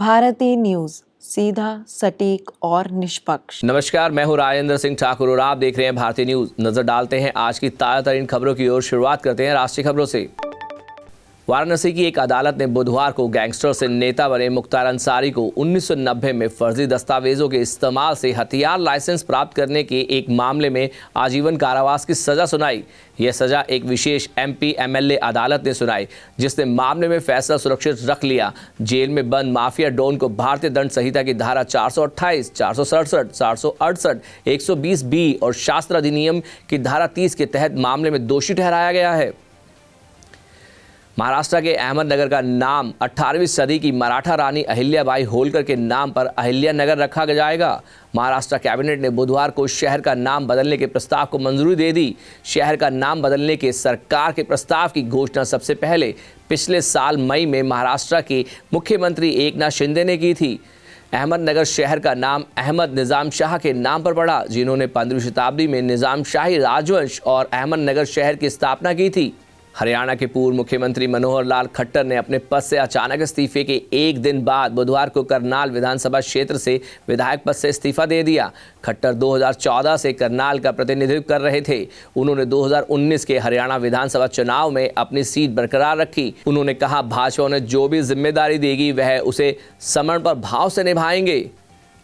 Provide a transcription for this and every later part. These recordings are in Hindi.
भारती न्यूज, सीधा, सटीक और निष्पक्ष। नमस्कार, मैं हूं राजेंद्र सिंह ठाकुर और आप देख रहे हैं भारतीय न्यूज। नजर डालते हैं आज की ताजा तरीन खबरों की ओर। शुरुआत करते हैं राष्ट्रीय खबरों से। वाराणसी की एक अदालत ने बुधवार को गैंगस्टर से नेता बने मुख्तार अंसारी को 1990 में फर्जी दस्तावेजों के इस्तेमाल से हथियार लाइसेंस प्राप्त करने के एक मामले में आजीवन कारावास की सजा सुनाई। यह सजा एक विशेष एमपी एमएलए अदालत ने सुनाई, जिसने मामले में फैसला सुरक्षित रख लिया। जेल में बंद माफिया डॉन को भारतीय दंड संहिता की धारा 428, 467, 468, 120 बी और शास्त्र अधिनियम की धारा 30 के तहत मामले में दोषी ठहराया गया है। महाराष्ट्र के अहमदनगर का नाम 18वीं सदी की मराठा रानी अहिल्याबाई होलकर के नाम पर अहिल्यानगर रखा जाएगा। महाराष्ट्र कैबिनेट ने बुधवार को शहर का नाम बदलने के प्रस्ताव को मंजूरी दे दी। शहर का नाम बदलने के सरकार के प्रस्ताव की घोषणा सबसे पहले पिछले साल मई में महाराष्ट्र के मुख्यमंत्री एकनाथ शिंदे ने की थी। अहमदनगर शहर का नाम अहमद निज़ाम शाह के नाम पर पड़ा, जिन्होंने 15वीं शताब्दी में निज़ाम शाही राजवंश और अहमदनगर शहर की स्थापना की थी। हरियाणा के पूर्व मुख्यमंत्री मनोहर लाल खट्टर ने अपने पद से अचानक इस्तीफे के एक दिन बाद बुधवार को करनाल विधानसभा क्षेत्र से विधायक पद से इस्तीफा दे दिया। खट्टर 2014 से करनाल का प्रतिनिधित्व कर रहे थे। उन्होंने 2019 के हरियाणा विधानसभा चुनाव में अपनी सीट बरकरार रखी। उन्होंने कहा, भाजपा ने जो भी जिम्मेदारी देगी वह उसे समर्पण भाव से निभाएंगे।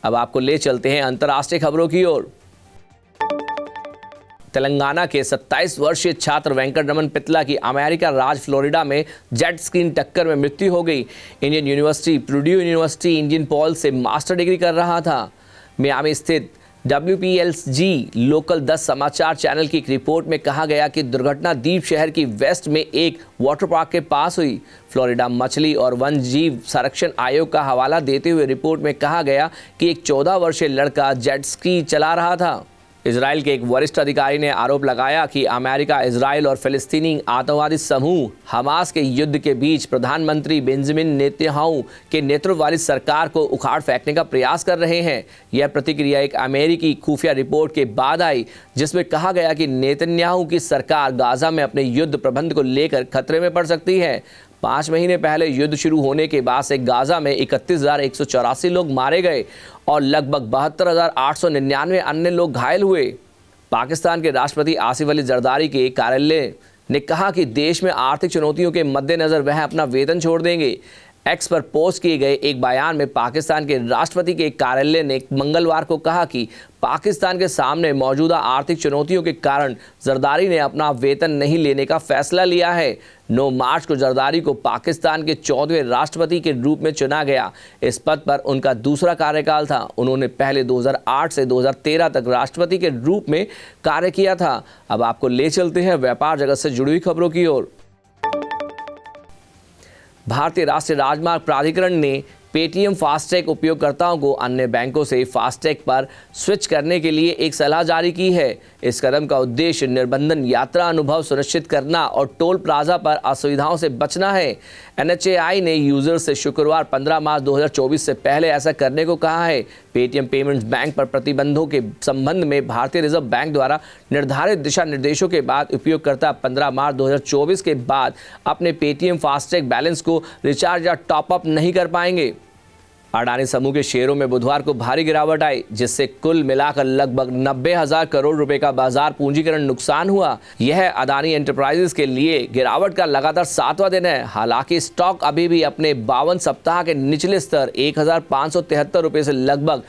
अब आपको ले चलते हैं अंतर्राष्ट्रीय खबरों की ओर। तेलंगाना के 27 वर्षीय छात्र वेंकटरमन पितला की अमेरिका राज्य फ्लोरिडा में जेट स्कीइंग टक्कर में मृत्यु हो गई। Indiana University Purdue University Indianapolis से मास्टर डिग्री कर रहा था। मियामी स्थित WPLG लोकल 10 समाचार चैनल की एक रिपोर्ट में कहा गया कि दुर्घटना द्वीप शहर की वेस्ट में एक वाटर पार्क के पास हुई। फ्लोरिडा मछली और वन जीव संरक्षण आयोग का हवाला देते हुए रिपोर्ट में कहा गया कि एक 14 वर्षीय लड़का जेट स्की चला रहा था। इजराइल के एक वरिष्ठ अधिकारी ने आरोप लगाया कि अमेरिका, इजराइल और फिलिस्तीनी आतंकवादी समूह हमास के युद्ध के बीच प्रधानमंत्री बेंजामिन नेतन्याहू के नेतृत्व वाली सरकार को उखाड़ फेंकने का प्रयास कर रहे हैं। यह प्रतिक्रिया एक अमेरिकी खुफिया रिपोर्ट के बाद आई, जिसमें कहा गया कि नेतन्याहू की सरकार गाजा में अपने युद्ध प्रबंध को लेकर खतरे में पड़ सकती है। 5 महीने पहले युद्ध शुरू होने के बाद से गाजा में 31,184 लोग मारे गए और लगभग 72,899 अन्य लोग घायल हुए। पाकिस्तान के राष्ट्रपति आसिफ अली जरदारी के कार्यालय ने कहा कि देश में आर्थिक चुनौतियों के मद्देनजर वह अपना वेतन छोड़ देंगे। एक्स पर पोस्ट किए गए एक बयान में पाकिस्तान के राष्ट्रपति के कार्यालय ने मंगलवार को कहा कि पाकिस्तान के सामने मौजूदा आर्थिक चुनौतियों के कारण जरदारी ने अपना वेतन नहीं लेने का फैसला लिया है। 9 मार्च को जरदारी को पाकिस्तान के 14वें राष्ट्रपति के रूप में चुना गया। इस पद पर उनका दूसरा कार्यकाल था। उन्होंने पहले 2008 से 2013 तक राष्ट्रपति के रूप में कार्य किया था। अब आपको ले चलते हैं व्यापार जगत से जुड़ी हुई खबरों की ओर। भारतीय राष्ट्रीय राजमार्ग प्राधिकरण ने पेटीएम फास्टैग उपयोगकर्ताओं को अन्य बैंकों से फास्टैग पर स्विच करने के लिए एक सलाह जारी की है। इस कदम का उद्देश्य निर्बंधन यात्रा अनुभव सुनिश्चित करना और टोल प्लाजा पर असुविधाओं से बचना है। NHAI ने यूजर से शुक्रवार 15 मार्च 2024 से पहले ऐसा करने को कहा है। पेटीएम पेमेंट्स बैंक पर प्रतिबंधों के संबंध में भारतीय रिजर्व बैंक द्वारा निर्धारित दिशा निर्देशों के बाद उपयोगकर्ता 15 मार्च 2024 के बाद अपने पेटीएम फास्टैग बैलेंस को रिचार्ज या टॉपअप नहीं कर पाएंगे। अडानी समूह के शेयरों में बुधवार को भारी गिरावट आई, जिससे कुल मिलाकर लगभग 90,000 करोड़ रुपए का बाजार पूंजीकरण नुकसान हुआ। यह अडानी एंटरप्राइजेस के लिए गिरावट का लगातार 7वां दिन है। हालांकि स्टॉक अभी भी अपने 52 सप्ताह के निचले स्तर 1,573 रुपए से लगभग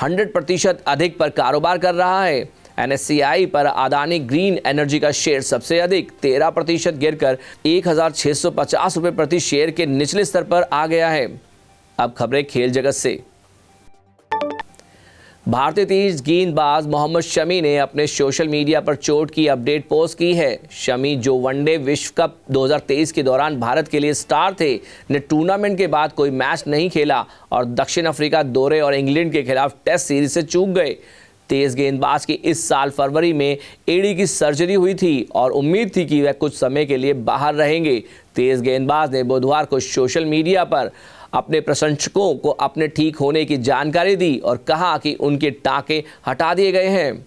100% अधिक पर कारोबार कर रहा है। NSCI पर अडानी ग्रीन एनर्जी का शेयर सबसे अधिक 13% गिरकर 1,650 रुपए प्रति शेयर के निचले स्तर पर आ गया है। अब खबरें खेल जगत से। भारतीय तेज गेंदबाज मोहम्मद शमी ने अपने सोशल मीडिया पर चोट की अपडेट पोस्ट की है। शमी, जो वनडे विश्व कप 2023 के दौरान भारत के लिए स्टार थे, ने टूर्नामेंट के बाद कोई मैच नहीं खेला और दक्षिण अफ्रीका दौरे और इंग्लैंड के खिलाफ टेस्ट सीरीज से चूक गए। तेज गेंदबाज की इस साल फरवरी में एडी की सर्जरी हुई थी और उम्मीद थी कि वह कुछ समय के लिए बाहर रहेंगे। तेज गेंदबाज ने बुधवार को सोशल मीडिया पर अपने प्रशंसकों को अपने ठीक होने की जानकारी दी और कहा कि उनके टाँके हटा दिए गए हैं।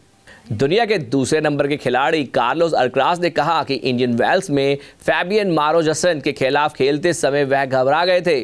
दुनिया के दूसरे नंबर के खिलाड़ी कार्लोस अल्काराज ने कहा कि इंडियन वेल्स में फैबियन मारोजसन के खिलाफ खेलते समय वह घबरा गए थे।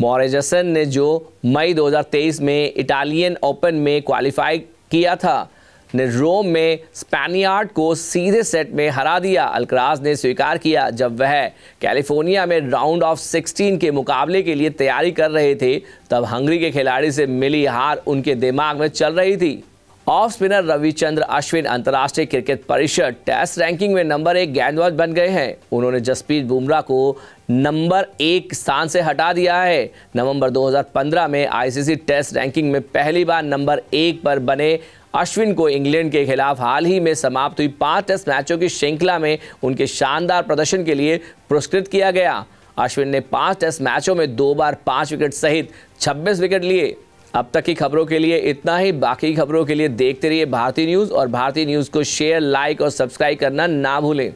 मॉरेजसन ने जो मई 2023 में इटालियन ओपन में क्वालिफाई किया था, ने रोम में स्पेनियार्ड को सीधे सेट में हरा दिया। अल्कराज ने स्वीकार किया जब वह कैलिफोर्निया में राउंड ऑफ 16 के मुकाबले के लिए तैयारी कर रहे थे, तब हंगरी के खिलाड़ी से मिली हार उनके दिमाग में चल रही थी। ऑफ स्पिनर रविचंद्र अश्विन अंतर्राष्ट्रीय क्रिकेट परिषद टेस्ट रैंकिंग में नंबर 1 गेंदबाज बन गए हैं। उन्होंने जसप्रीत बुमराह को नंबर 1 स्थान से हटा दिया है। नवंबर 2015 में आईसीसी टेस्ट रैंकिंग में पहली बार नंबर 1 पर बने अश्विन को इंग्लैंड के खिलाफ हाल ही में समाप्त हुई 5 टेस्ट मैचों की श्रृंखला में उनके शानदार प्रदर्शन के लिए पुरस्कृत किया गया। अश्विन ने 5 टेस्ट मैचों में 2 बार 5 विकेट सहित 26 विकेट लिए। अब तक की खबरों के लिए इतना ही। बाकी खबरों के लिए देखते रहिए भारतीय न्यूज़ और भारतीय न्यूज़ को शेयर, लाइक और सब्सक्राइब करना ना भूलें।